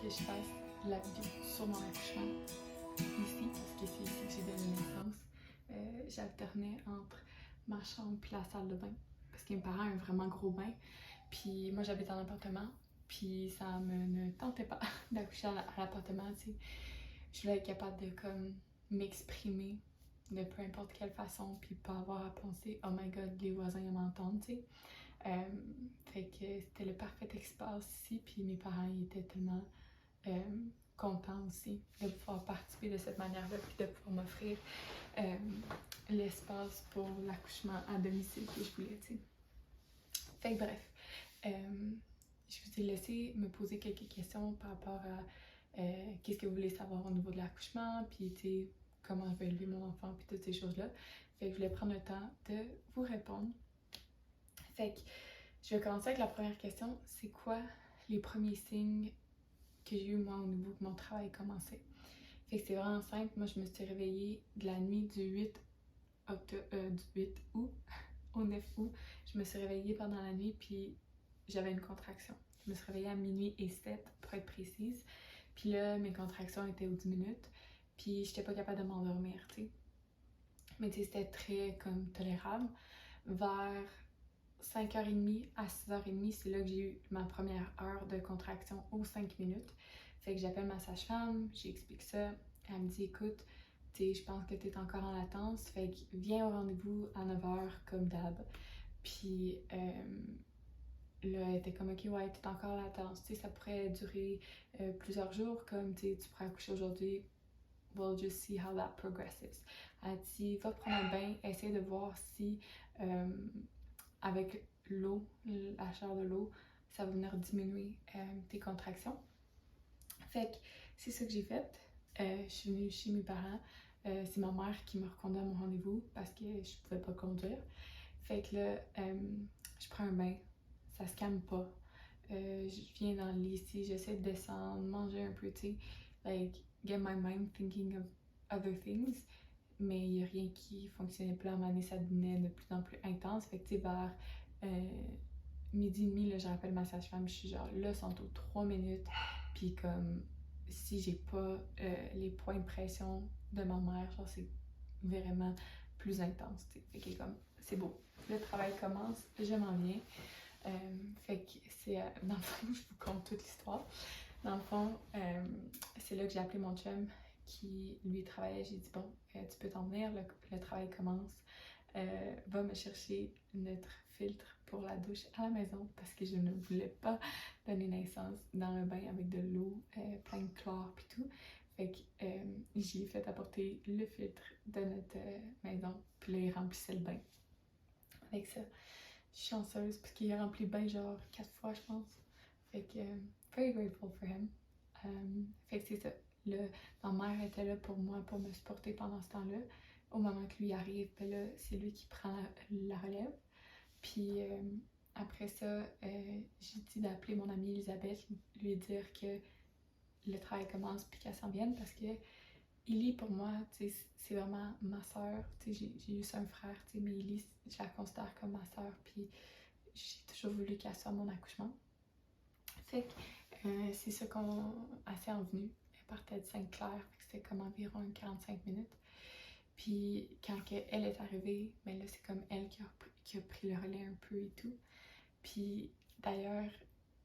que je fasse la vidéo sur mon accouchement ici, parce que c'est ici que j'ai donné naissance. J'alternais entre ma chambre puis la salle de bain, parce que mes parents ont un vraiment gros bain. Puis moi, j'habite en appartement, puis ça ne tentait pas d'accoucher à l'appartement, tu sais. Je voulais être capable de comme m'exprimer de peu importe quelle façon, puis pas avoir à penser « Oh my God, les voisins ils m'entendent », tu sais. Fait que c'était le parfait espace ici, puis mes parents ils étaient tellement contents aussi de pouvoir participer de cette manière-là, puis de pouvoir m'offrir l'espace pour l'accouchement à domicile que je voulais, tu sais. Fait que bref, je vous ai laissé me poser quelques questions par rapport à qu'est-ce que vous voulez savoir au niveau de l'accouchement, puis tu sais, comment je vais élever mon enfant, puis toutes ces choses-là. Fait que je voulais prendre le temps de vous répondre. Fait que je vais commencer avec la première question. C'est quoi les premiers signes que j'ai eu moi au niveau que mon travail commençait? Fait que c'est vraiment simple. Moi, je me suis réveillée de la nuit du 8 août au 9 août. Je me suis réveillée pendant la nuit, puis j'avais une contraction. Je me suis réveillée à minuit et 7 pour être précise. Puis là, mes contractions étaient aux 10 minutes. Puis j'étais pas capable de m'endormir, tu sais. Mais tu sais, c'était très comme tolérable. Vers 5h30 à 6h30, c'est là que j'ai eu ma première heure de contraction aux 5 minutes. Fait que j'appelle ma sage-femme, j'explique ça. Elle me dit, écoute, tu sais, je pense que tu es encore en latence, fait que viens au rendez-vous à 9h comme d'hab. Puis là, elle était comme, ok, ouais, tu es encore en latence, tu sais, ça pourrait durer plusieurs jours, comme tu sais, tu pourrais accoucher aujourd'hui. We'll just see how that progresses. Elle dit, va prendre un bain, essaye de voir si avec l'eau, la chaleur de l'eau, ça va venir diminuer tes contractions. Fait que c'est ça que j'ai fait. Je suis venue chez mes parents. C'est ma mère qui me reconduit à mon rendez-vous parce que je pouvais pas conduire. Fait que là, je prends un bain. Ça se calme pas. Je viens dans le lit ici, j'essaie de descendre, manger un peu, tu sais. Like, get my mind thinking of other things. Mais il n'y a rien qui fonctionnait plus. À un moment donné, ça devenait de plus en plus intense. Fait que, tu sais, vers midi et demi, là, je rappelle ma sage-femme, je suis genre, là, sont aux 3 minutes. Puis comme, si j'ai pas les points de pression de ma mère, genre, c'est vraiment plus intense, tu sais. Fait que comme, c'est beau. Le travail commence, je m'en viens. Fait que c'est, dans le fond, je vous conte toute l'histoire. Dans le fond, c'est là que j'ai appelé mon chum qui, lui, travaillait. J'ai dit, bon, tu peux t'en venir, le travail commence. Va me chercher notre filtre pour la douche à la maison parce que je ne voulais pas donner naissance dans le bain avec de l'eau plein de chlore pis tout. Fait que j'ai fait apporter le filtre de notre maison, puis là, il remplissait le bain. Avec ça, je suis chanceuse parce qu'il a rempli le bain genre 4 fois, je pense. Fait que very grateful for him. Fait que c'est ça. Ma mère était là pour moi, pour me supporter pendant ce temps-là. Au moment que lui arrive, ben là, c'est lui qui prend la relève. Puis après ça, j'ai dit d'appeler mon amie Elisabeth, lui dire que le travail commence puis qu'elle s'en vienne parce que Ellie, pour moi, c'est vraiment ma soeur. J'ai juste un frère, mais Ellie, je la considère comme ma soeur. Puis j'ai toujours voulu qu'elle soit à mon accouchement. Fait que c'est ça qu'on s'est envenu. Elle partait de Sainte-Claire, c'était comme environ 45 minutes. Puis quand elle est arrivée, ben là c'est comme elle qui a pris le relais un peu et tout. Puis d'ailleurs,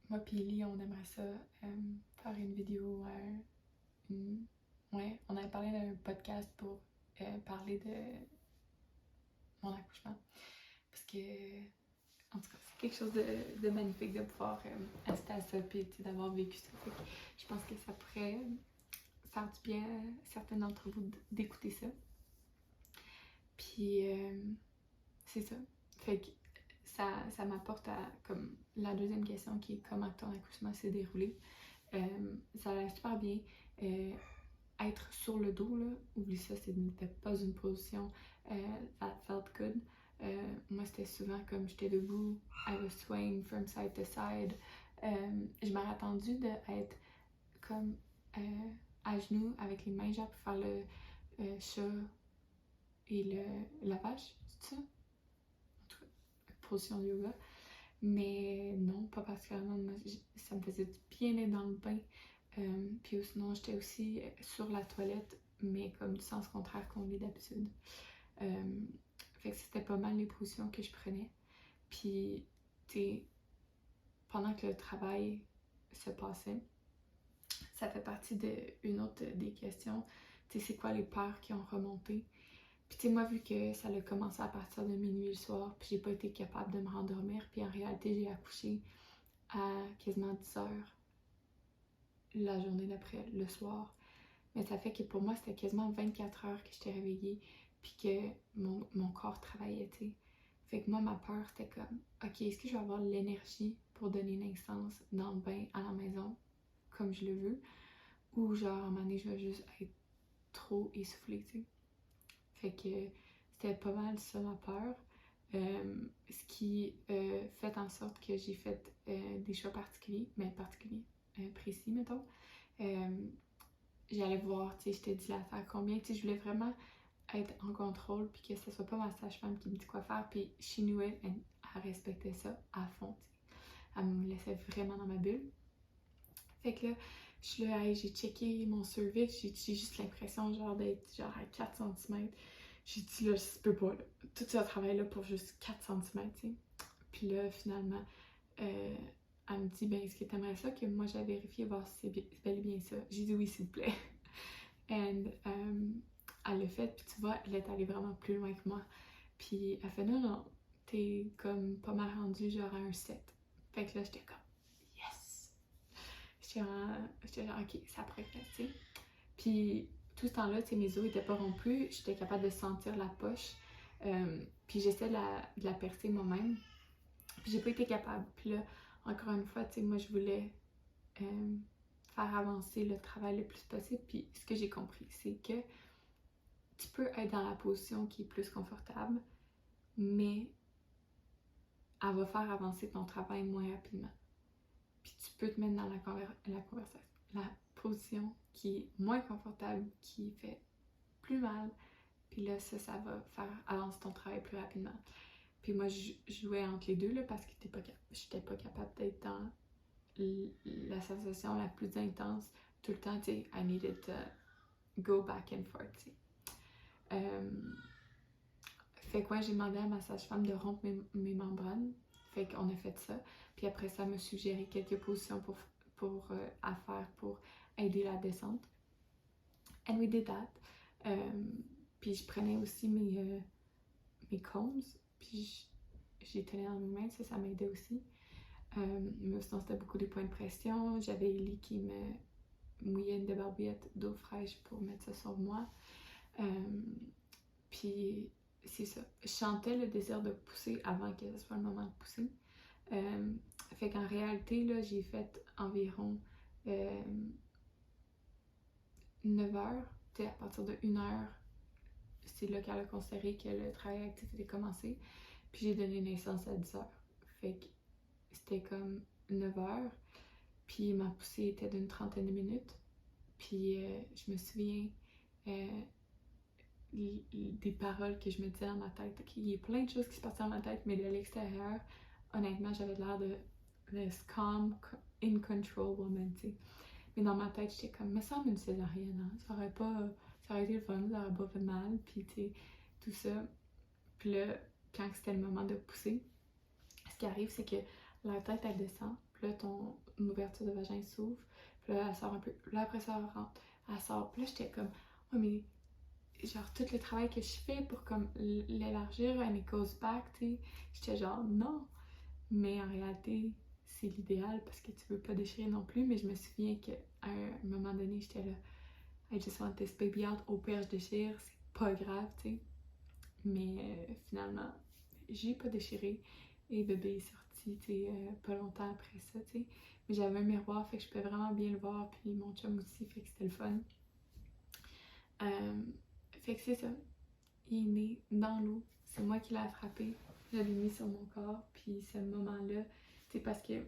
moi puis Ellie, on aimerait ça faire une vidéo, ouais, on avait parlé d'un podcast pour parler de mon accouchement. Parce que, en tout cas, c'est quelque chose de magnifique de pouvoir assister à ça et d'avoir vécu ça. Fait que je pense que ça pourrait faire du bien à certains d'entre vous d'écouter ça. Puis, c'est ça. Fait que ça m'apporte à comme la deuxième question qui est comment ton accouchement s'est déroulé. Ça allait super bien. Être sur le dos, là, oublie ça, ce n'était pas une position that felt good. Moi, c'était souvent comme j'étais debout, I was swaying from side to side. Je m'aurais attendu d'être comme à genoux avec les mains, genre pour faire le chat et la vache, c'est ça? En tout cas, position de yoga. Mais non, pas particulièrement. Ça me faisait du bien d'être dans le bain. Puis sinon, j'étais aussi sur la toilette, mais comme du sens contraire qu'on est d'habitude. Fait que c'était pas mal les positions que je prenais. Puis, tu sais, pendant que le travail se passait, ça fait partie d'une autre des questions. Tu sais, c'est quoi les peurs qui ont remonté? Puis, tu sais, moi, vu que ça a commencé à partir de minuit le soir, puis j'ai pas été capable de me rendormir, puis en réalité, j'ai accouché à quasiment 10 heures la journée d'après, le soir. Mais ça fait que pour moi, c'était quasiment 24 heures que j'étais réveillée, puis que mon corps travaillait, tu sais. Fait que moi, ma peur, c'était comme, ok, est-ce que je vais avoir l'énergie pour donner naissance dans le bain à la maison, comme je le veux, ou genre, à un moment donné, je vais juste être trop essoufflée, tu sais. Fait que c'était pas mal ça, ma peur. Ce qui fait en sorte que j'ai fait des choix particuliers, mais particuliers, précis, mettons. J'allais voir, tu sais, j'étais dilatée à combien, tu sais, je voulais vraiment être en contrôle, puis que ce soit pas ma sage-femme qui me dit quoi faire, puis she knew it, elle respectait ça à fond, tu sais. Elle me laissait vraiment dans ma bulle. Fait que là, je suis là, hey, j'ai checké mon cervix, j'ai juste l'impression genre d'être genre à 4 cm. J'ai dit là, je peux pas, là. Tout ce travail-là pour juste 4 cm, tu sais. Puis là, finalement, elle me dit, ben, est-ce que t'aimerais ça que moi j'aille vérifier, voir si c'est bel et bien ça? J'ai dit oui, s'il vous plaît. And elle l'a fait, puis tu vois, elle est allée vraiment plus loin que moi. Puis elle fait, non, t'es comme pas mal rendu genre à un 7. Fait que là, j'étais comme, yes! J'étais genre, ok, ça progresse, tu sais. Puis tout ce temps-là, tu sais, mes os étaient pas rompus, j'étais capable de sentir la poche. Puis j'essaie de la percer moi-même. Puis j'ai pas été capable. Puis là, encore une fois, tu sais, moi je voulais faire avancer le travail le plus possible. Puis ce que j'ai compris, c'est que tu peux être dans la position qui est plus confortable, mais elle va faire avancer ton travail moins rapidement. Puis tu peux te mettre dans la position qui est moins confortable, qui fait plus mal. Puis là, ça va faire avancer ton travail plus rapidement. Puis moi, je jouais entre les deux là, parce que j'étais pas capable d'être dans la sensation la plus intense tout le temps. Tu sais, I needed to go back and forth. Tu sais. Fait que ouais, j'ai demandé à ma sage-femme de rompre mes membranes. Fait qu'on a fait ça. Puis après ça, elle m'a suggéré quelques positions à faire pour aider la descente. And we did that. Puis je prenais aussi mes combs. Puis j'ai tenu dans mes mains, ça m'aidait aussi. Mais sinon, c'était beaucoup des points de pression. J'avais Ellie qui me mouillait une débarbouillette d'eau fraîche pour mettre ça sur moi. Puis c'est ça. Je sentais le désir de pousser avant que ce soit le moment de pousser. Fait qu'en réalité, là, j'ai fait environ 9 heures. Tu sais, à partir de 1 heure, c'est là qu'elle a considéré que le travail actif était commencé. Puis j'ai donné naissance à 10 heures. Fait que c'était comme 9 heures. Puis ma poussée était d'une trentaine de minutes. Puis je me souviens des paroles que je me disais dans ma tête. Okay, il y a plein de choses qui se passaient dans ma tête, mais de l'extérieur, honnêtement, j'avais l'air de this calm, in control woman, tu sais. Mais dans ma tête, j'étais comme, me semble une césarienne, hein? Ça aurait été le fun, ça aurait pas fait mal, puis tu sais, tout ça. Puis là, quand c'était le moment de pousser, ce qui arrive, c'est que la tête, elle descend, puis là, ton ouverture de vagin s'ouvre, puis là, elle sort un peu, puis là, après ça, elle rentre, elle sort, puis là, j'étais comme, oh, mais genre, tout le travail que je fais pour comme l'élargir, and it goes back, tu sais, j'étais genre, non, mais en réalité, c'est l'idéal parce que tu veux pas déchirer non plus, mais je me souviens qu'à un moment donné, j'étais là, I just want this baby out, au pire, je déchire, c'est pas grave, tu sais, mais finalement, j'ai pas déchiré, et bébé est sorti, tu sais, pas longtemps après ça, tu sais. Mais j'avais un miroir, fait que je pouvais vraiment bien le voir, puis mon chum aussi, fait que c'était le fun. Fait que c'est ça. Il est né dans l'eau. C'est moi qui l'ai attrapé. Je l'ai mis sur mon corps, puis ce moment-là, tu sais, parce que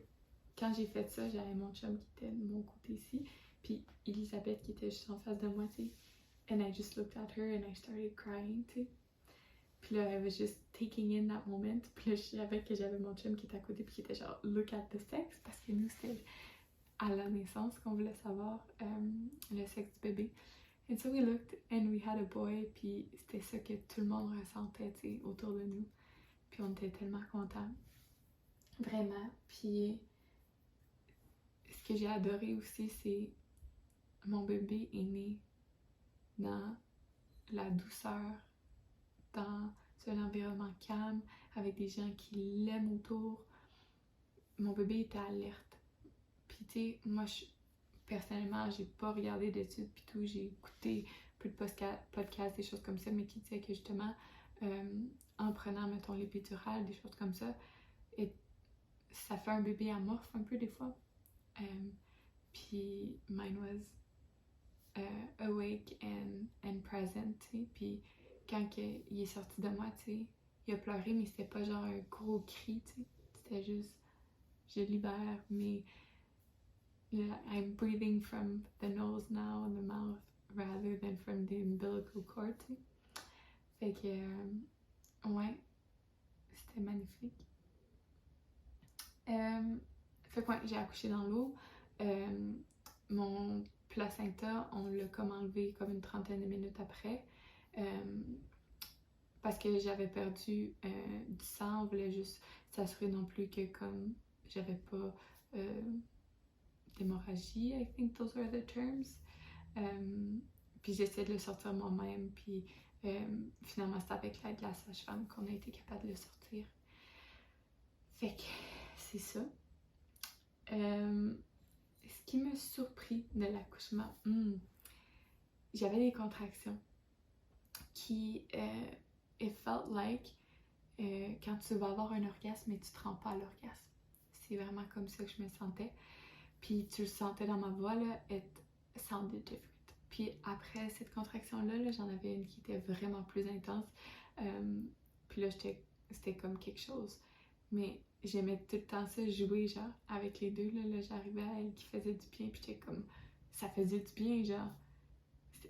quand j'ai fait ça, j'avais mon chum qui était de mon côté ici, puis Elisabeth qui était juste en face de moi, tu sais. And I just looked at her and I started crying, tu sais. Puis là, I was just taking in that moment. Puis là, je savais que j'avais mon chum qui était à côté, puis qui était genre, look at the sex, parce que nous, c'était à la naissance qu'on voulait savoir le sexe du bébé. And so we looked and we had a boy, puis c'était ça que tout le monde ressentait, tu sais, autour de nous. Puis on était tellement contents. Vraiment. Puis ce que j'ai adoré aussi, c'est mon bébé est né dans la douceur, dans un environnement calme, avec des gens qui l'aiment autour. Mon bébé était alerte. Puis tu sais, moi, personnellement, j'ai pas regardé d'études pis tout, j'ai écouté peu de podcasts, des choses comme ça, mais qui disaient que justement, en prenant, mettons, l'épidurale, des choses comme ça, et ça fait un bébé amorphe un peu des fois. Puis mine was awake and present, tu sais. Puis quand il est sorti de moi, tu sais, il a pleuré, mais c'était pas genre un gros cri, tu sais. C'était juste, je libère, mais I'm breathing from the nose now and the mouth rather than from the umbilical cord, tu sais. Fait que, ouais, c'était magnifique. Fait que ouais, j'ai accouché dans l'eau. Mon placenta, on l'a comme enlevé comme une trentaine de minutes après. Parce que j'avais perdu du sang, on voulait juste s'assurer non plus que comme j'avais pas d'hémorragie, I think those are the terms. Puis j'essayais de le sortir moi-même, puis finalement c'est avec l'aide de la sage-femme qu'on a été capable de le sortir. Fait que c'est ça. Ce qui me surprit de l'accouchement, j'avais des contractions qui, it felt like, quand tu vas avoir un orgasme et tu te rends pas à l'orgasme. C'est vraiment comme ça que je me sentais. Puis tu le sentais dans ma voix, là, it sounded different. Puis après cette contraction-là, là, j'en avais une qui était vraiment plus intense. Puis là, c'était comme quelque chose. Mais j'aimais tout le temps ça, jouer, genre, avec les deux. Là j'arrivais à elle qui faisait du bien, puis j'étais comme, ça faisait du bien, genre.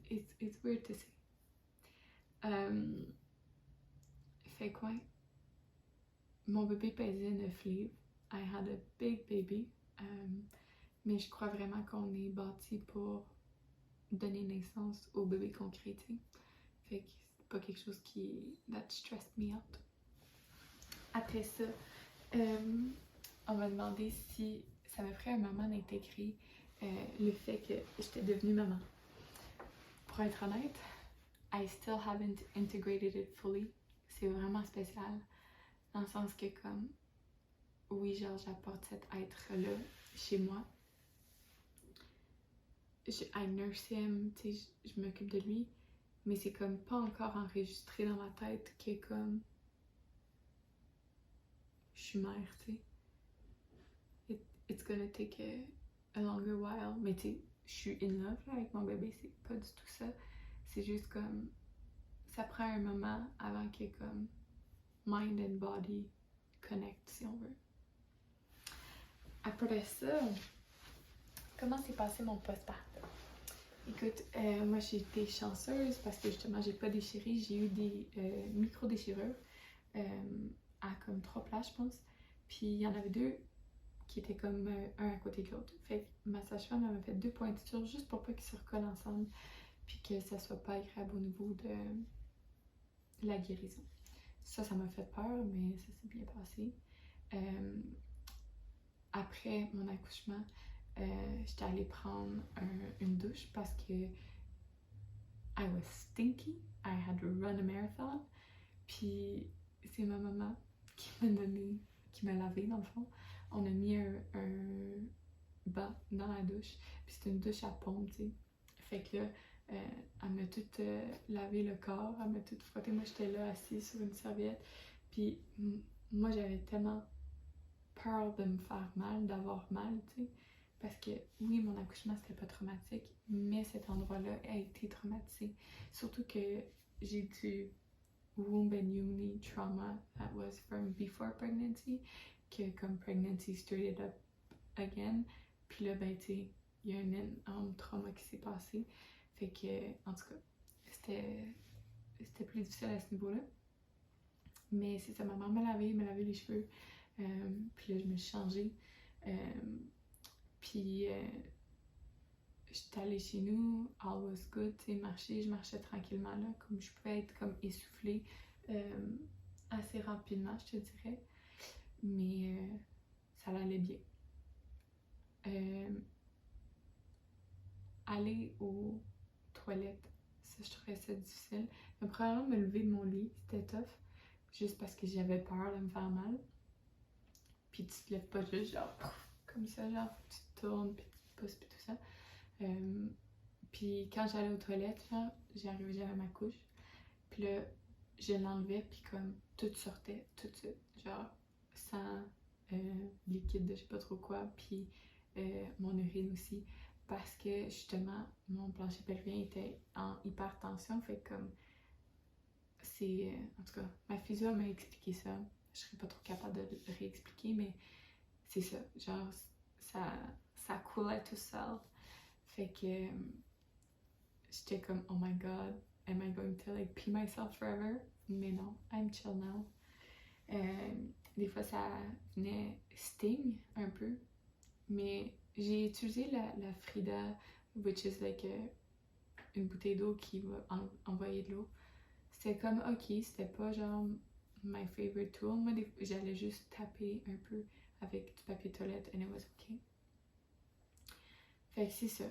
It's weird to say. Fait quoi? Mon bébé pesait 9 livres. I had a big baby. Mais je crois vraiment qu'on est bâti pour donner naissance au bébé qu'on crée, tu sais. Fait que c'est pas quelque chose that stressed me out. Après ça, on m'a demandé si ça me ferait un moment d'intégrer le fait que j'étais devenue maman. Pour être honnête, I still haven't integrated it fully. C'est vraiment spécial, dans le sens que comme, oui, genre j'apporte cet être-là chez moi. I nurse him, tu sais, je m'occupe de lui, mais c'est comme pas encore enregistré dans ma tête que comme je suis mère, tu sais. It's gonna take a longer while, mais tu sais, je suis in love là, avec mon bébé, c'est pas du tout ça. C'est juste comme, ça prend un moment avant que comme mind and body connect, si on veut. Après ça, comment s'est passé mon postpartum? Écoute, moi j'ai été chanceuse parce que justement j'ai pas déchiré, j'ai eu des micro-déchirures à comme 3 places, je pense. Puis il y en avait 2 qui étaient comme un à côté de l'autre. Fait que ma sage-femme m'a fait 2 pointures juste pour pas qu'ils se recollent ensemble, puis que ça soit pas agréable au niveau de la guérison. Ça m'a fait peur, mais ça s'est bien passé. Après mon accouchement, j'étais allée prendre une douche parce que I was stinky. I had to run a marathon. Puis c'est ma maman qui m'a lavé dans le fond. On a mis un banc dans la douche. Puis c'est une douche à pompe, tu sais. Fait que là, elle m'a tout lavé le corps, elle m'a tout frotté. Moi, j'étais là assise sur une serviette. Puis moi, j'avais tellement peur de me faire mal, d'avoir mal, tu sais. Parce que oui, mon accouchement, c'était pas traumatique, mais cet endroit-là a été traumatisé. Surtout que j'ai du womb and uni trauma that was from before pregnancy, que comme pregnancy started up again. Puis là, ben, tu sais, il y a un énorme trauma qui s'est passé. Fait que, en tout cas, c'était plus difficile à ce niveau-là. Mais c'est ça, ma mère m'a lavé les cheveux. Puis là, je me suis changée. Puis j'étais allée chez nous, all was good, tu sais, je marchais tranquillement là, comme je pouvais être comme essoufflée assez rapidement, je te dirais. Mais ça allait bien. Aller aux toilettes, ça je trouvais ça difficile. Mais probablement me lever de mon lit, c'était tough. Juste parce que j'avais peur de me faire mal. Puis tu te lèves pas juste genre comme ça, genre faut que tu te tournes, puis tu te pousses, puis tout ça. Puis quand j'allais aux toilettes, genre, j'arrivais, j'avais ma couche. Puis là, je l'enlevais, puis comme tout sortait tout de suite. Genre, sans liquide de je sais pas trop quoi, puis mon urine aussi. Parce que justement, mon plancher pelvien était en hypertension, fait comme c'est. En tout cas, ma physio m'a expliqué ça. Je serais pas trop capable de le réexpliquer, mais c'est ça. Genre, ça coulait tout seul. Fait que j'étais comme, oh my god, am I going to like pee myself forever? Mais non, I'm chill now. Des fois, ça venait sting un peu, mais j'ai utilisé la Frida, which is like une bouteille d'eau qui va envoyer de l'eau. C'était comme ok, c'était pas genre my favorite tool. Moi, j'allais juste taper un peu avec du papier toilette and it was ok. Fait que c'est ça.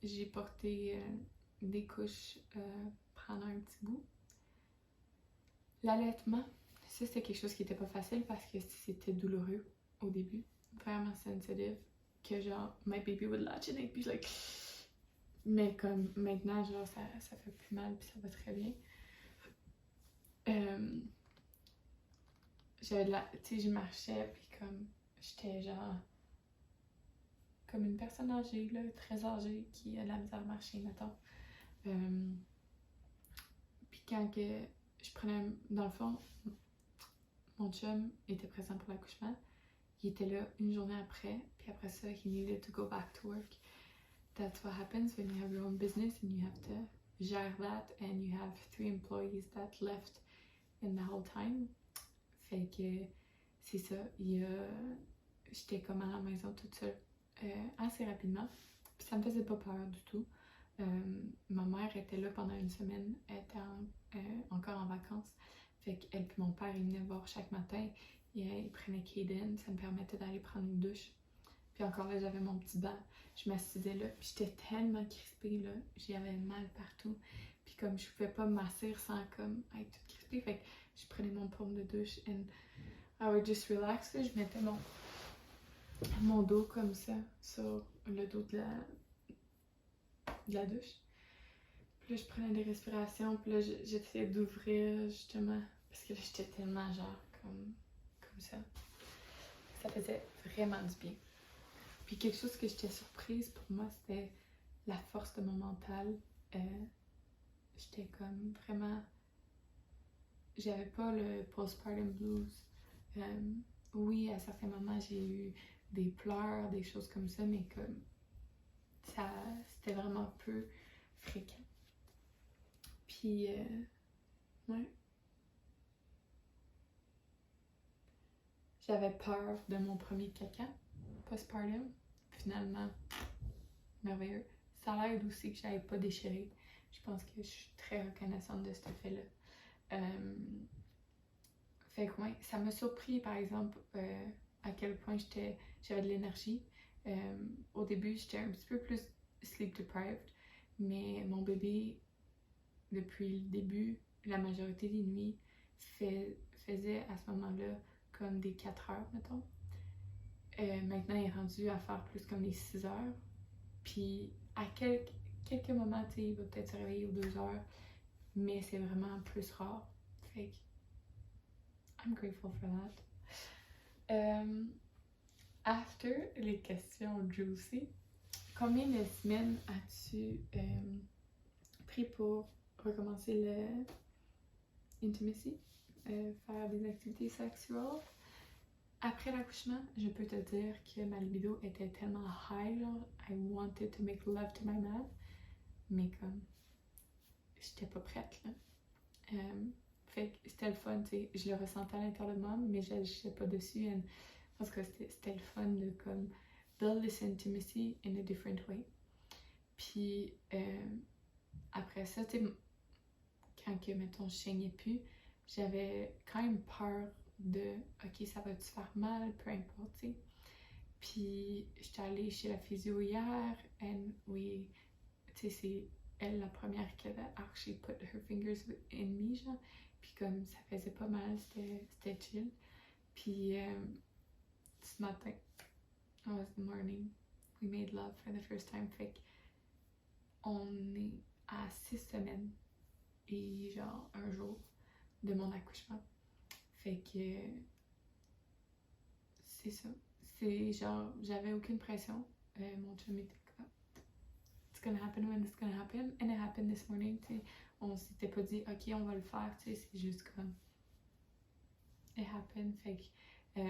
J'ai porté des couches pendant un petit bout. L'allaitement, ça c'était quelque chose qui était pas facile parce que c'était douloureux au début. Vraiment sensitive. Que genre, my baby would latch in it, puis like. Mais comme maintenant, genre, ça fait plus mal, puis ça va très bien. J'avais de la. Tu sais, je marchais, puis comme. J'étais genre. Comme une personne âgée, là, très âgée, qui a de la misère à marcher, mettons. Puis quand que je prenais. Dans le fond, mon chum était présent pour l'accouchement. Il était là une journée après, puis après ça, he needed to go back to work. That's what happens when you have your own business and you have to gère that and you have 3 employees that left in the whole time. Fait que c'est ça, j'étais comme à la maison toute seule assez rapidement. Puis ça me faisait pas peur du tout. Ma mère était là pendant une semaine, elle était encore en vacances. Fait qu'elle puis mon père, ils venaient voir chaque matin. Ils prenaient Kaden, ça me permettait d'aller prendre une douche. Puis encore là, j'avais mon petit banc. Je m'assisais là, puis j'étais tellement crispée là, j'avais mal partout. Puis comme je pouvais pas m'asseoir sans comme être toute crispée, fait que je prenais mon paume de douche and I would just relax. Là, je mettais mon dos comme ça sur le dos de la douche. Puis là, je prenais des respirations, puis là, j'essayais d'ouvrir justement, parce que là, j'étais tellement genre comme ça. Ça faisait vraiment du bien. Puis quelque chose que j'étais surprise pour moi, c'était la force de mon mental. J'étais comme vraiment. J'avais pas le postpartum blues. Oui, à certains moments, j'ai eu des pleurs, des choses comme ça, mais comme ça, c'était vraiment peu fréquent. Puis, ouais. J'avais peur de mon premier caca postpartum. Finalement, merveilleux. Ça l'aide aussi que j'avais pas déchiré. Je pense que je suis très reconnaissante de cet effet-là. Fait que ouais, ça m'a surpris par exemple à quel point j'avais de l'énergie. Au début, j'étais un petit peu plus sleep deprived, mais mon bébé, depuis le début, la majorité des nuits, faisait à ce moment-là comme des 4 heures, mettons. Maintenant, il est rendu à faire plus comme des 6 heures. Puis à quelques moments, tu sais, il va peut-être se réveiller aux 2 heures, mais c'est vraiment plus rare. Fait que I'm grateful for that. After les questions juicy, combien de semaines as-tu pris pour recommencer le intimacy, faire des activités sexuelles? Après l'accouchement, je peux te dire que ma libido était tellement high, genre, I wanted to make love to my man, mais comme, j'étais pas prête, là. Fait que c'était le fun, tu sais, je le ressentais à l'intérieur de moi, mais j'agissais pas dessus, en tout cas, c'était le fun de comme build this intimacy in a different way. Puis après ça, tu sais, quand que, mettons, je saignais plus, j'avais quand même peur de « Ok, ça va-tu faire mal? » Peu importe, tu sais. Puis j'étais allée chez la physio hier, and oui, tu sais, c'est elle la première qui avait actually put her fingers in me, genre. Puis comme ça faisait pas mal, c'était chill. Puis ce matin, it was the morning, we made love for the first time. Fait qu'on est à 6 semaines et genre un jour de mon accouchement. Fait que c'est ça. C'est genre, j'avais aucune pression. Mon chum était comme it's gonna happen when it's gonna happen. And it happened this morning, tu sais. On s'était pas dit, ok, on va le faire, tu sais. C'est juste comme it happened. Fait que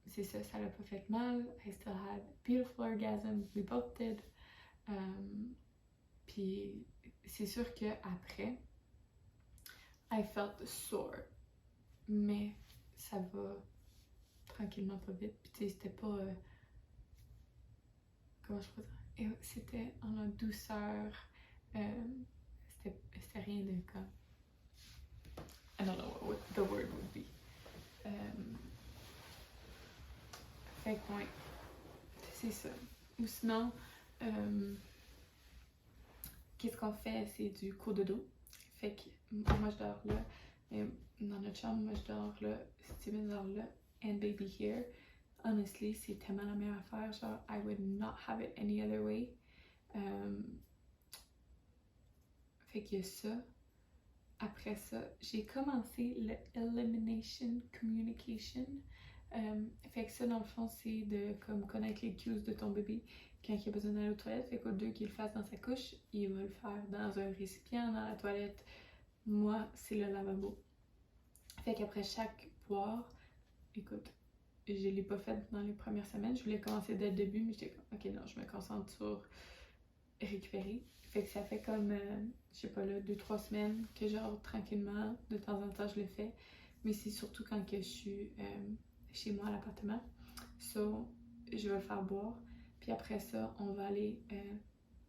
c'est ça, ça l'a pas fait mal. I still had beautiful orgasms. We both did. Puis c'est sûr que après, I felt sore. Mais ça va tranquillement, pas vite. Puis tu sais, c'était pas comment je peux dire, c'était en douceur, c'était rien de comme I don't know what the word would be. Fait que ouais, c'est ça. Ou sinon, qu'est-ce qu'on fait? C'est du cours de dos. Fait que moi je dors là, dans notre chambre, moi je dors là, Steven dort là, and baby here. Honestly, c'est tellement la meilleure affaire. Genre, I would not have it any other way. Fait qu'il y a ça. Après ça, j'ai commencé le Elimination Communication. Fait que ça, dans le fond, c'est de comme connaître les cues de ton bébé quand il a besoin d'aller aux toilettes. Fait qu'au lieu qu'il le fasse dans sa couche, il va le faire dans un récipient, dans la toilette. Moi, c'est le lavabo. Fait qu'après chaque boire, écoute, je l'ai pas fait dans les premières semaines. Je voulais commencer dès le début, mais j'étais comme, ok, non, je me concentre sur récupérer. Fait que ça fait comme, je sais pas là, 2-3 semaines que genre tranquillement, de temps en temps, je le fais. Mais c'est surtout quand que je suis chez moi à l'appartement. So, je vais le faire boire. Puis après ça, on va aller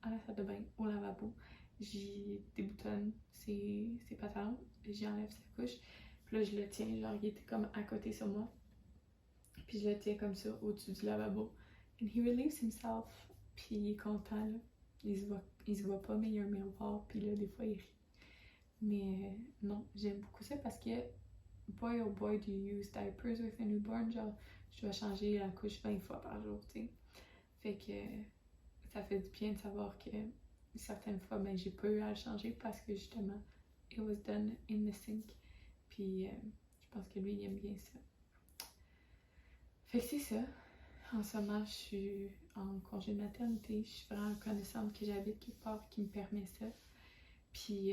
à la salle de bain, au lavabo. J'y déboutonne ses pantalons, j'y enlève sa couche. Puis là, je le tiens, genre, il était comme à côté sur moi. Puis je le tiens comme ça au-dessus du lavabo. And he relieves himself. Puis il est content, là. Il se voit pas, mais il y a un miroir. Puis là, des fois, il rit. Mais non, j'aime beaucoup ça parce que boy oh boy, do you use diapers with a newborn? Genre, je dois changer la couche 20 fois par jour, tu sais. Fait que ça fait du bien de savoir que certaines fois, ben, j'ai pas eu à le changer parce que justement, it was done in the sink. Puis je pense que lui, il aime bien ça. Fait que c'est ça. En ce moment, je suis en congé de maternité. Je suis vraiment reconnaissante que j'habite quelque part qui me permet ça. Puis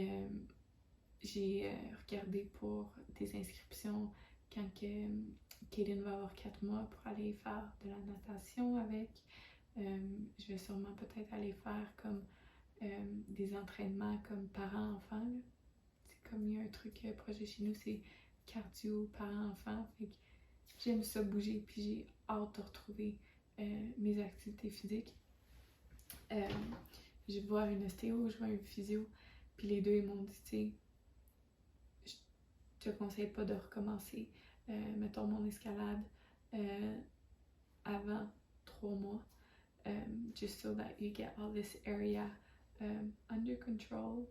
j'ai regardé pour des inscriptions quand Kaden va avoir 4 mois pour aller faire de la natation avec. Je vais sûrement peut-être aller faire comme des entraînements comme parents-enfants. C'est comme il y a un truc proche de chez nous, c'est cardio parents-enfants. Fait que j'aime ça bouger, puis j'ai hâte de retrouver mes activités physiques. Je vais voir une ostéo, je vois un physio, puis les deux ils m'ont dit, tu sais, je te conseille pas de recommencer, mettons mon escalade avant 3 mois, just so that you get all this area under control,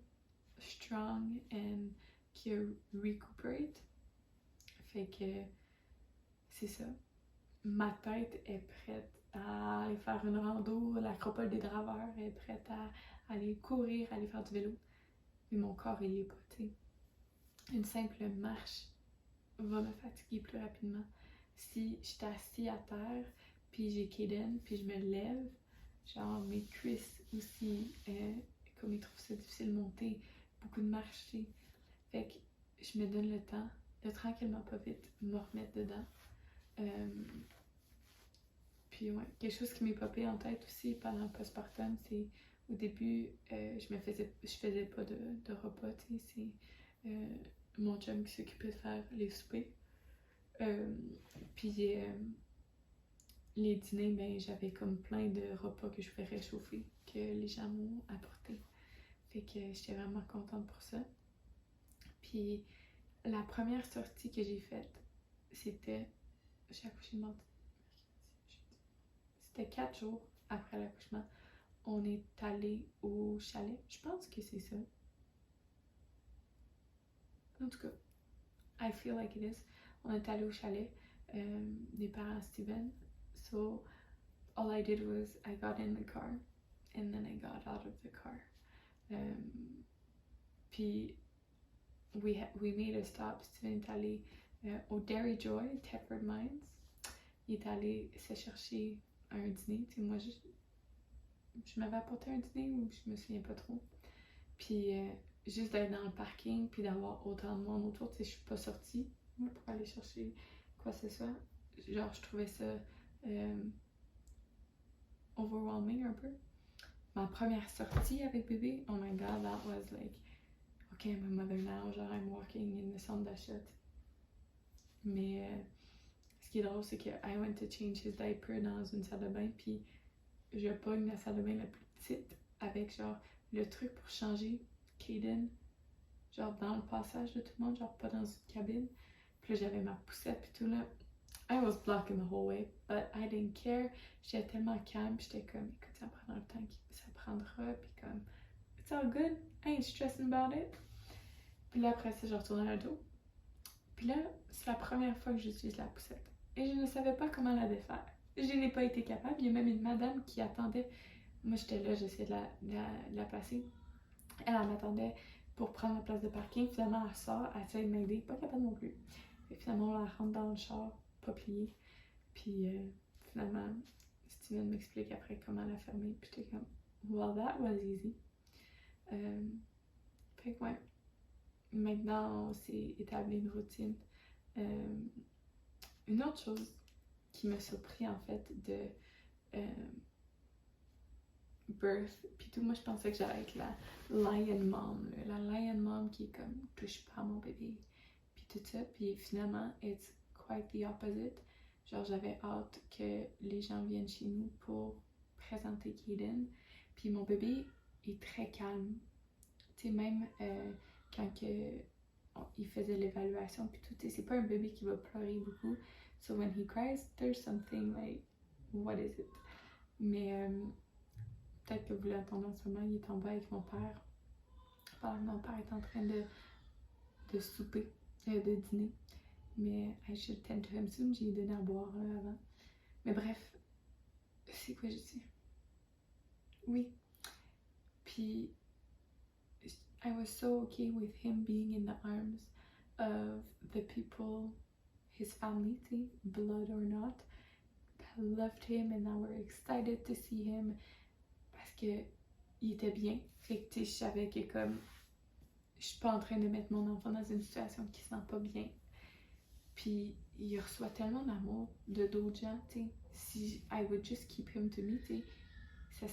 strong, and can recuperate. Fait que c'est ça. Ma tête est prête à aller faire une rando, l'acropole des draveurs, est prête à aller courir, aller faire du vélo. Mais mon corps, il est pas, tu sais. Une simple marche va me fatiguer plus rapidement. Si j'étais assis à terre, puis j'ai Kaden, puis je me lève, genre mes cuisses aussi, comme ils trouvent ça difficile de monter, beaucoup de marches, tu sais. Fait que je me donne le temps de tranquillement, pas vite, me remettre dedans. Puis ouais, quelque chose qui m'est popé en tête aussi pendant le postpartum, c'est au début, je faisais pas de repas, tu sais, c'est mon chum qui s'occupait de faire les soupers. Puis les dîners, ben j'avais comme plein de repas que je pouvais réchauffer, que les gens m'ont apporté. Fait que j'étais vraiment contente pour ça. Puis la première sortie que j'ai faite, c'était... J'ai accouché mardi, c'était 4 jours après l'accouchement. On est allé au chalet. Je pense que c'est ça. En tout cas, I feel like it is. On est allé au chalet des parents Steven. So all I did was I got in the car and then I got out of the car. Puis we made a stop. Steven est allé au Dairy Joy, Thetford Mines. Il est allé se chercher un dîner. T'sais, moi, je m'avais apporté un dîner ou je me souviens pas trop. Puis juste d'être dans le parking puis d'avoir autant de monde autour, tu sais, je suis pas sortie pour aller chercher quoi que ce soit. Genre, je trouvais ça overwhelming un peu. Ma première sortie avec bébé, oh my god, that was like, okay, I'm a mother now, genre I'm walking in the centre d'achat. Mais ce qui est drôle, c'est que I went to change his diaper dans une salle de bain, puis je pogne la salle de bain la plus petite avec genre le truc pour changer Caden, genre dans le passage de tout le monde, genre pas dans une cabine. Puis là, j'avais ma poussette puis tout là. I was blocking the whole way, but I didn't care. J'étais tellement calme, j'étais comme, écoute, ça prendra le temps que ça prendra, puis comme, it's all good, I ain't stressing about it. Puis là, après ça, je retourne à l'auto. Puis là, c'est la première fois que j'utilise la poussette. Et je ne savais pas comment la défaire. Je n'ai pas été capable. Il y a même une madame qui attendait. Moi, j'étais là, j'essayais de la placer. Elle m'attendait pour prendre la place de parking. Finalement, elle sort, elle essaie de m'aider. Pas capable non plus. Et finalement, elle rentre dans le char, pas plié. Puis finalement, Steven m'explique après comment la fermer. Puis j'étais comme, well, that was easy. Fait que ouais. Maintenant, on s'est établi une routine. Une autre chose qui m'a surpris en fait de birth, puis tout, moi je pensais que j'allais être la lion mom, la lion mom qui est comme touche pas à mon bébé, puis tout ça, puis finalement it's quite the opposite. Genre j'avais hâte que les gens viennent chez nous pour présenter Caden, puis mon bébé est très calme, tu sais, même quand il faisait l'évaluation puis tout, c'est pas un bébé qui va pleurer beaucoup, so when he cries there's something like what is it, mais peut-être que vous l'entendez en ce moment, il est en bas avec mon père pendant que mon père est en train de souper, de dîner, mais I should tend to him soon, j'ai donné à boire là, avant, mais bref, c'est quoi je dis, oui, puis I was so okay with him being in the arms of the people, his family, blood or not, that loved him and that were excited to see him parce que il était bien. Fait que je savais que comme je suis pas en train de mettre mon enfant dans une situation qui se sent pas bien. Puis il reçoit tellement d'amour de d'autres gens, tu sais. Si I would just keep him to me, tu sais,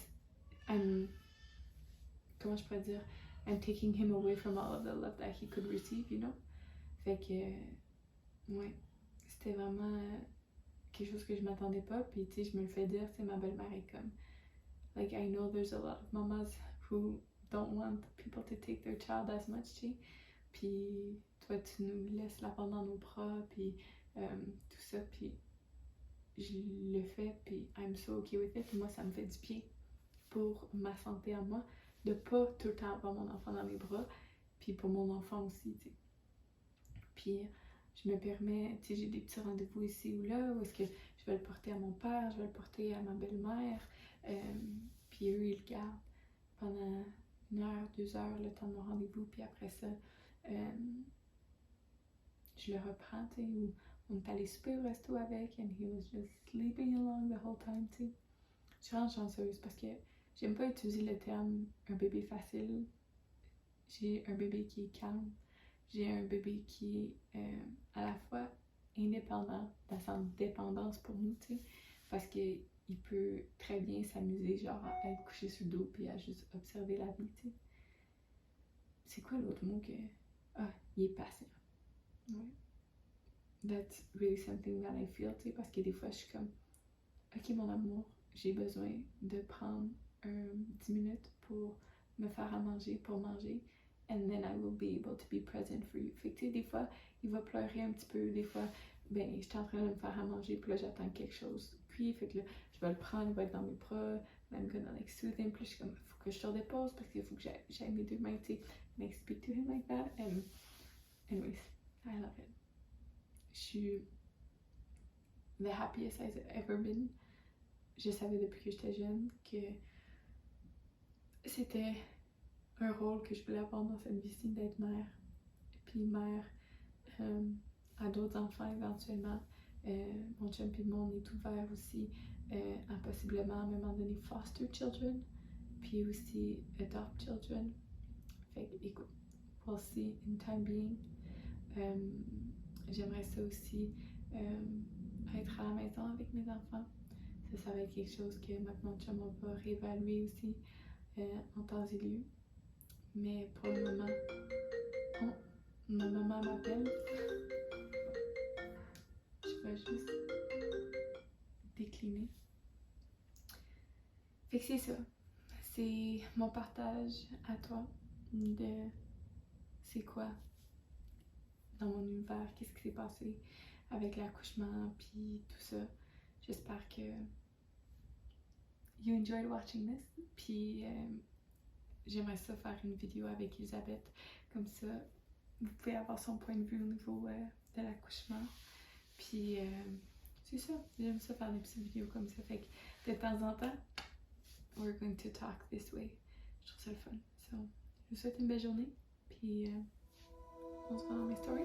comment je pourrais dire? I'm taking him away from all of the love that he could receive, you know? Fait que, ouais, c'était vraiment quelque chose que je m'attendais pas. Puis, tu sais, je me le fais dire, tu sais, ma belle-mère est comme, like, I know there's a lot of mamas who don't want people to take their child as much, tu sais. Puis, toi, tu nous laisses la prendre dans nos bras, puis tout ça. Puis, je le fais, puis I'm so okay with it. Puis moi, ça me fait du bien pour ma santé à moi, de pas tout le temps avoir mon enfant dans mes bras, puis pour mon enfant aussi, tu sais. Puis je me permets, tu sais, j'ai des petits rendez-vous ici ou là, où est-ce que je vais le porter à mon père, je vais le porter à ma belle-mère, puis eux, ils le gardent pendant 1 heure, 2 heures, le temps de mon rendez-vous, puis après ça, je le reprends, tu sais, ou on est allé souper au resto avec, and he was just sleeping along the whole time, tu sais. Je suis vraiment chanceuse parce que j'aime pas utiliser le terme un bébé facile. J'ai un bébé qui est calme. J'ai un bébé qui est à la fois indépendant dans sa dépendance pour nous, tu sais, parce qu'il peut très bien s'amuser, genre à être couché sur le dos puis à juste observer la vie, tu sais. C'est quoi l'autre mot que... Ah, il est patient. Ouais. That's really something that I feel, tu sais, parce que des fois je suis comme... ok mon amour, j'ai besoin de prendre 10 minutes pour me faire à manger, pour manger, and then I will be able to be present for you. Fait que tu sais, des fois, il va pleurer un petit peu, des fois, ben, je suis en train de me faire à manger, puis là, j'attends quelque chose cuit, fait que là, je vais le prendre, il va être dans mes bras, I'm gonna like soothe him, puis je suis comme, faut que je te dépose, parce qu'il faut que j'aille mes deux mains, tu sais, like speak to him like that, and anyways, I love it. Je suis the happiest I've ever been. Je savais depuis que j'étais jeune que c'était un rôle que je voulais avoir dans cette vie-ci, d'être mère. Puis mère à d'autres enfants éventuellement. Mon chum et moi, on est ouvert aussi à possiblement à un moment donné foster children, puis aussi adopt children. Fait que écoute, we'll see in time being. J'aimerais ça aussi être à la maison avec mes enfants. Ça va être quelque chose que mon chum va réévaluer aussi en temps et lieu. Mais pour le moment, oh, ma maman m'appelle. Je vais juste décliner. Fait que c'est ça. C'est mon partage à toi de c'est quoi dans mon univers, qu'est-ce qui s'est passé avec l'accouchement, puis tout ça. J'espère que you enjoyed watching this. Puis j'aimerais ça faire une vidéo avec Elisabeth. Comme ça, vous pouvez avoir son point de vue au niveau de l'accouchement. Puis c'est ça, j'aime ça faire des petites vidéos comme ça. Fait que de temps en temps, we're going to talk this way. Je trouve ça le fun. So, je vous souhaite une belle journée. Puis on se voit dans mes stories.